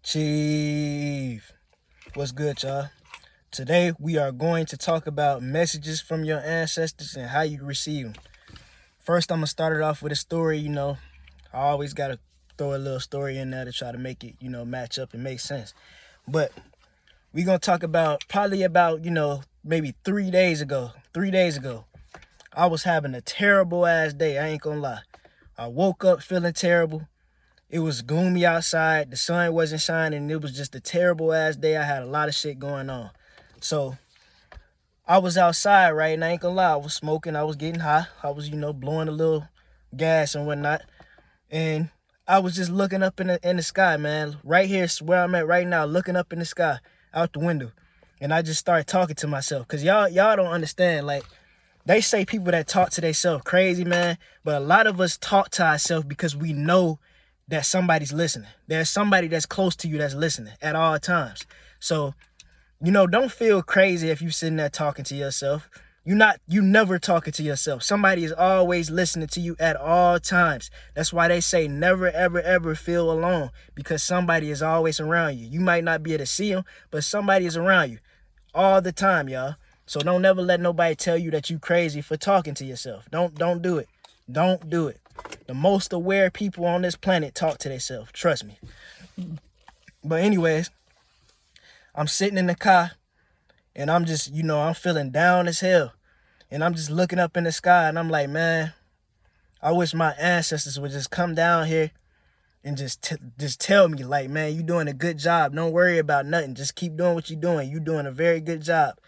Chief, what's good, y'all? Today we are going to talk about messages from your ancestors and how you receive them. First, I'm gonna start it off with a story. I always gotta throw a little story in there to try to make it, match up and make sense. But we're gonna talk about maybe 3 days ago. 3 days ago, I was having a terrible ass day. I ain't gonna lie. I woke up feeling terrible. It was gloomy outside. The sun wasn't shining. It was just a terrible ass day. I had a lot of shit going on. So I was outside, right? And I ain't gonna lie, I was smoking. I was getting high. I was, blowing a little gas and whatnot. And I was just looking up in the sky, man. Right here is where I'm at right now, looking up in the sky, out the window. And I just started talking to myself. Cause y'all don't understand. Like, they say people that talk to themselves crazy, man. But a lot of us talk to ourselves because we know that somebody's listening. There's somebody that's close to you that's listening at all times. So, don't feel crazy if you sitting there talking to yourself. You never talking to yourself. Somebody is always listening to you at all times. That's why they say never, ever, ever feel alone, because somebody is always around you. You might not be able to see them, but somebody is around you all the time, y'all. So don't ever let nobody tell you that you crazy for talking to yourself. Don't do it. Don't do it. The most aware people on this planet talk to themselves. Trust me. But anyways, I'm sitting in the car and I'm just, I'm feeling down as hell. And I'm just looking up in the sky and I'm like, man, I wish my ancestors would just come down here and just tell me, like, man, you doing a good job. Don't worry about nothing. Just keep doing what you're doing. You're doing a very good job.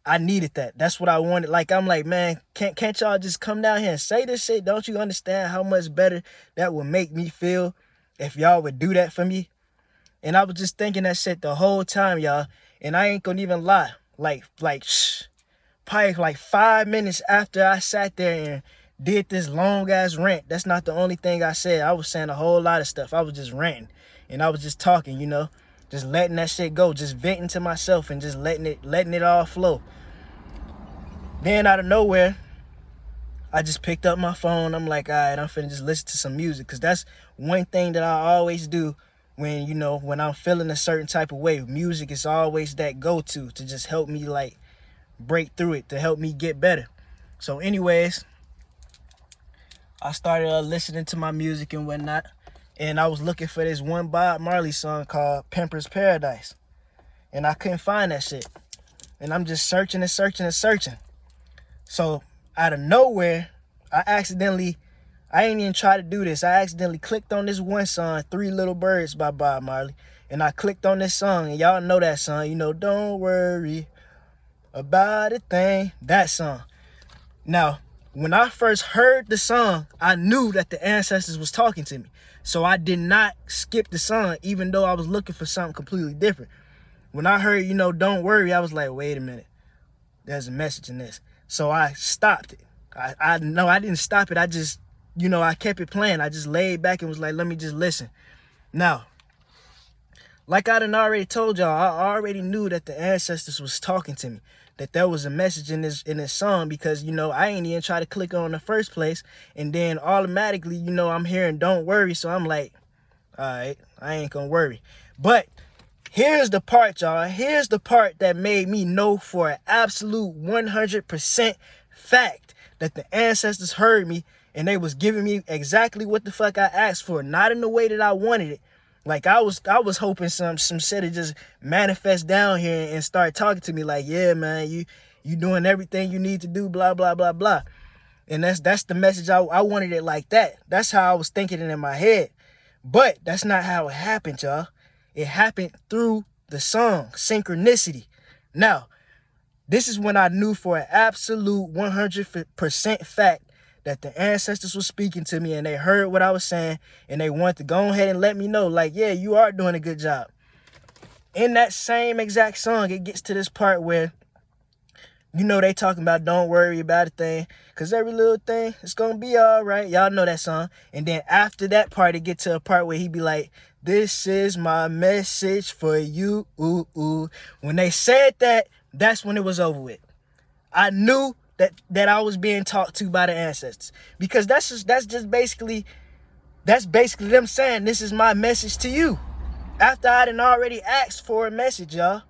I needed that. That's what I wanted. Like, I'm like, man, can't y'all just come down here and say this shit? Don't you understand how much better that would make me feel if y'all would do that for me? And I was just thinking that shit the whole time, y'all. And I ain't gonna even lie. Probably like 5 minutes after I sat there and did this long ass rant. That's not the only thing I said. I was saying a whole lot of stuff. I was just ranting. And I was just talking, just letting that shit go, just venting to myself and just letting it all flow. Then out of nowhere, I just picked up my phone. I'm like, all right, I'm finna just listen to some music. Because that's one thing that I always do when I'm feeling a certain type of way. Music is always that go-to to just help me, like, break through it, to help me get better. So anyways, I started listening to my music and whatnot. And I was looking for this one Bob Marley song called Pimper's Paradise. And I couldn't find that shit. And I'm just searching and searching and searching. So out of nowhere, I ain't even try to do this. I accidentally clicked on this one song, Three Little Birds by Bob Marley. And I clicked on this song, and y'all know that song. Don't worry about a thing. That song. Now, when I first heard the song, I knew that the ancestors was talking to me. So I did not skip the song, even though I was looking for something completely different. When I heard, don't worry, I was like, wait a minute. There's a message in this. So I stopped it. I didn't stop it. I just, I kept it playing. I just laid back and was like, let me just listen. Now, like I done already told y'all, I already knew that the ancestors was talking to me, that there was a message in this song, because, I ain't even try to click on in the first place. And then automatically, I'm hearing don't worry. So I'm like, all right, I ain't gonna worry. But here's the part, y'all. Here's the part that made me know for an absolute 100% fact that the ancestors heard me and they was giving me exactly what the fuck I asked for, not in the way that I wanted it. Like, I was hoping some shit would just manifest down here and start talking to me like, yeah, man, you doing everything you need to do, blah, blah, blah, blah. And that's the message. I wanted it like that. That's how I was thinking it in my head. But that's not how it happened, y'all. It happened through the song, Synchronicity. Now, this is when I knew for an absolute 100% fact that the ancestors were speaking to me and they heard what I was saying and they wanted to go ahead and let me know, like, yeah, you are doing a good job. In that same exact song, it gets to this part where, they talking about don't worry about a thing, because every little thing, it's going to be all right. Y'all know that song. And then after that part, it get to a part where he be like, this is my message for you. Ooh, ooh. When they said that, that's when it was over with. I knew that I was being talked to by the ancestors, because that's basically them saying, this is my message to you. After I done already asked for a message, y'all.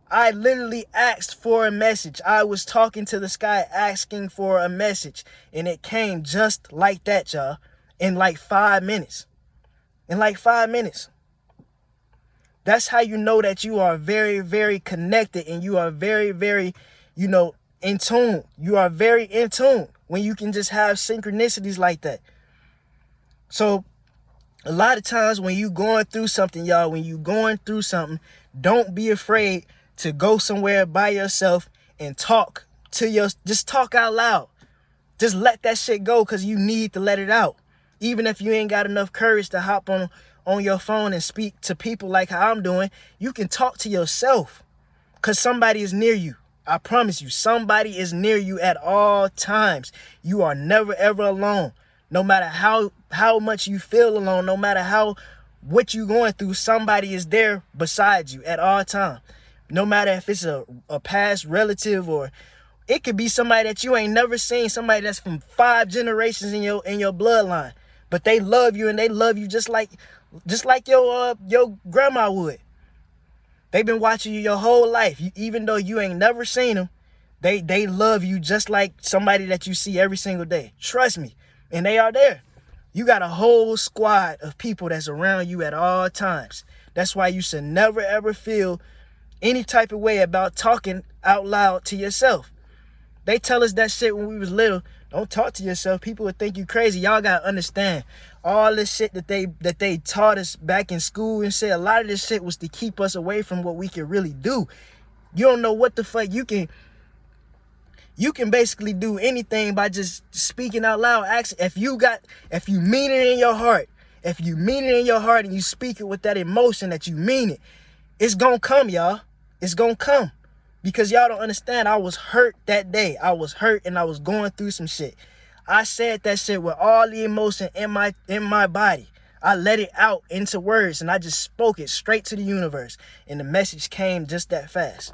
I literally asked for a message. I was talking to the sky asking for a message. And it came just like that, y'all. In like 5 minutes. In like 5 minutes. That's how you know that you are very, very connected and you are very, very, in tune. You are very in tune when you can just have synchronicities like that. So a lot of times when you going through something, y'all, don't be afraid to go somewhere by yourself and just talk out loud. Just let that shit go because you need to let it out. Even if you ain't got enough courage to hop on your phone and speak to people like how I'm doing, you can talk to yourself because somebody is near you. I promise you, somebody is near you at all times. You are never, ever alone. No matter how much you feel alone, no matter what you going through, somebody is there beside you at all times. No matter if it's a past relative or it could be somebody that you ain't never seen, somebody that's from 5 generations in your bloodline. But they love you and they love you just like your grandma would. They've been watching you your whole life. Even though you ain't never seen them, they love you just like somebody that you see every single day. Trust me. And they are there. You got a whole squad of people that's around you at all times. That's why you should never ever feel any type of way about talking out loud to yourself. They tell us that shit when we was little. Don't talk to yourself. People would think you crazy. Y'all gotta understand all this shit that they taught us back in school and shit. A lot of this shit was to keep us away from what we can really do. You don't know what the fuck you can basically do anything by just speaking out loud. Actually, if you mean it in your heart, and you speak it with that emotion that you mean it, it's gonna come, y'all. It's gonna come. Because y'all don't understand, I was hurt that day. I was hurt and I was going through some shit. I said that shit with all the emotion in my body. I let it out into words and I just spoke it straight to the universe. And the message came just that fast.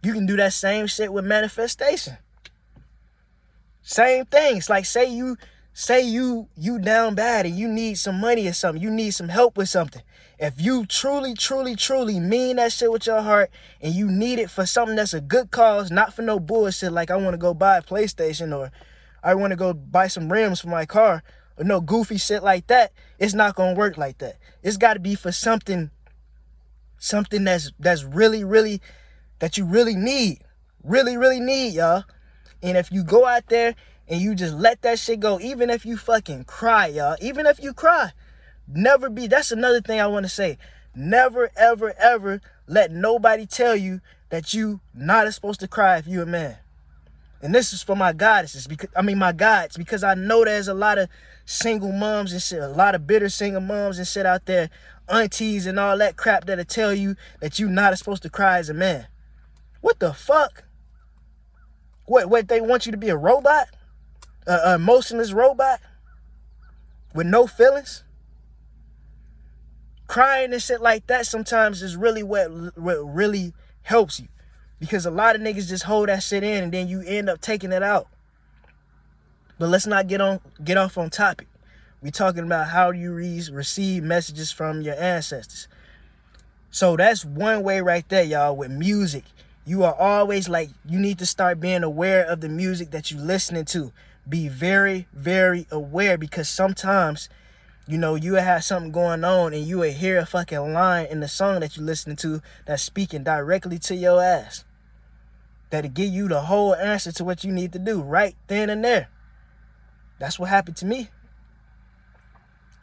You can do that same shit with manifestation. Same things. Like say you down bad and you need some money or something. You need some help with something. If you truly, truly, truly mean that shit with your heart and you need it for something that's a good cause, not for no bullshit like I want to go buy a PlayStation or I want to go buy some rims for my car or no goofy shit like that, it's not going to work like that. It's got to be for something that's really, really, that you really need. Really, really need, y'all. And if you go out there and you just let that shit go, even if you fucking cry, y'all, even if you cry, that's another thing I want to say. Never, ever, ever let nobody tell you that you not supposed to cry if you a man. And this is for my goddesses, my gods, because I know there's a lot of single moms and shit, a lot of bitter single moms and shit out there, aunties and all that crap that'll tell you that you not supposed to cry as a man. What the fuck? What, they want you to be a robot? An emotionless robot? With no feelings? Crying and shit like that sometimes is really what really helps you. Because a lot of niggas just hold that shit in and then you end up taking it out. But let's not get off on topic. We're talking about how you receive messages from your ancestors. So that's one way right there, y'all, with music. You are always you need to start being aware of the music that you're listening to. Be very, very aware because sometimes, you have something going on and you will hear a fucking line in the song that you're listening to that's speaking directly to your ass. That'll give you the whole answer to what you need to do right then and there. That's what happened to me.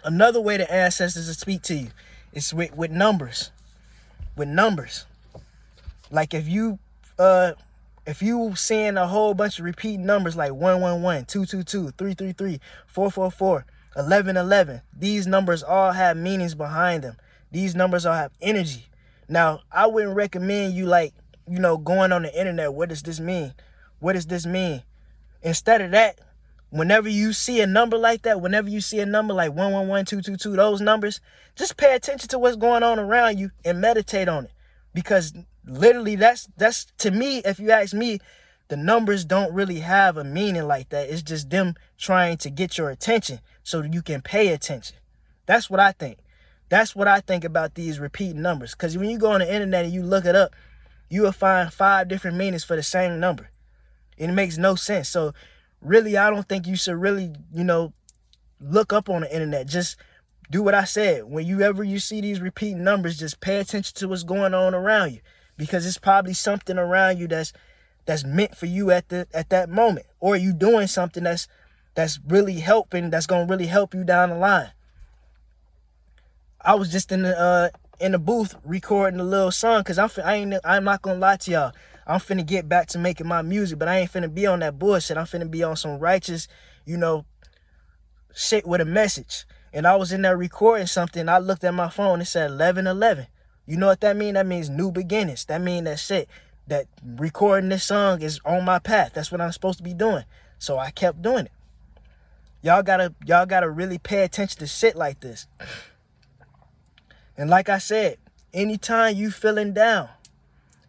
Another way the ancestors will speak to you is with numbers. With numbers. Like if you seeing a whole bunch of repeat numbers like 111, 222, 333, 444, 1111, these numbers all have meanings behind them. These numbers all have energy. Now, I wouldn't recommend you going on the internet. What does this mean? What does this mean? Instead of that, whenever you see a number like that, whenever you see a number like 111, 222, those numbers, just pay attention to what's going on around you and meditate on it. Because literally that's to me, if you ask me, the numbers don't really have a meaning like that. It's just them trying to get your attention so you can pay attention. That's what I think. That's what I think about these repeating numbers. Because when you go on the internet and you look it up, you will find 5 different meanings for the same number. And it makes no sense. So really, I don't think you should really, look up on the internet. Just do what I said. Whenever you see these repeating numbers, just pay attention to what's going on around you. Because it's probably something around you that's meant for you at that moment. Or you doing something that's really helping, that's going to really help you down the line. I was just in the booth recording a little song because I'm not gonna lie to y'all. I'm finna get back to making my music, but I ain't finna be on that bullshit. I'm finna be on some righteous, shit with a message. And I was in there recording something. I looked at my phone. It said 11:11. You know what that means? That means new beginnings. That means that recording this song is on my path. That's what I'm supposed to be doing. So I kept doing it. Y'all gotta really pay attention to shit like this. And like I said, anytime you feeling down,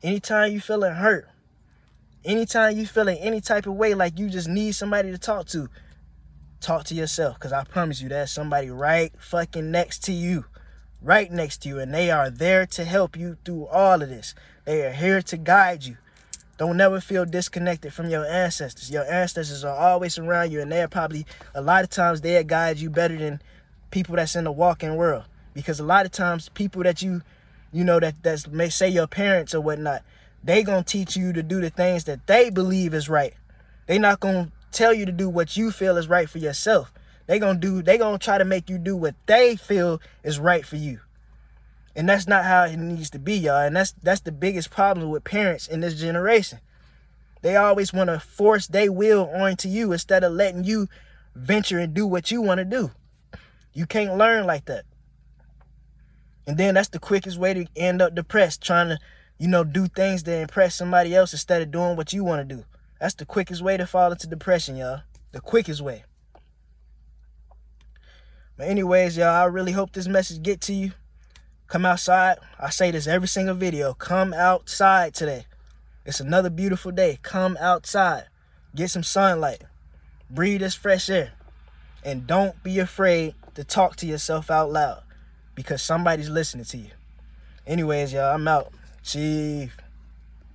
anytime you feeling hurt, anytime you feeling any type of way like you just need somebody to talk to yourself. Because I promise you, there's somebody right fucking next to you. Right next to you. And they are there to help you through all of this. They are here to guide you. Don't never feel disconnected from your ancestors. Your ancestors are always around you. And they're probably, a lot of times, they'll guide you better than people that's in the walking world. Because a lot of times people that that may say your parents or whatnot, they gonna teach you to do the things that they believe is right. They not gonna tell you to do what you feel is right for yourself. They gonna try to make you do what they feel is right for you. And that's not how it needs to be, y'all. And that's the biggest problem with parents in this generation. They always want to force their will onto you instead of letting you venture and do what you want to do. You can't learn like that. And then that's the quickest way to end up depressed, trying to, do things to impress somebody else instead of doing what you want to do. That's the quickest way to fall into depression, y'all. The quickest way. But anyways, y'all, I really hope this message get to you. Come outside. I say this every single video. Come outside today. It's another beautiful day. Come outside. Get some sunlight. Breathe this fresh air. And don't be afraid to talk to yourself out loud. Because somebody's listening to you. Anyways, y'all, I'm out. Chief.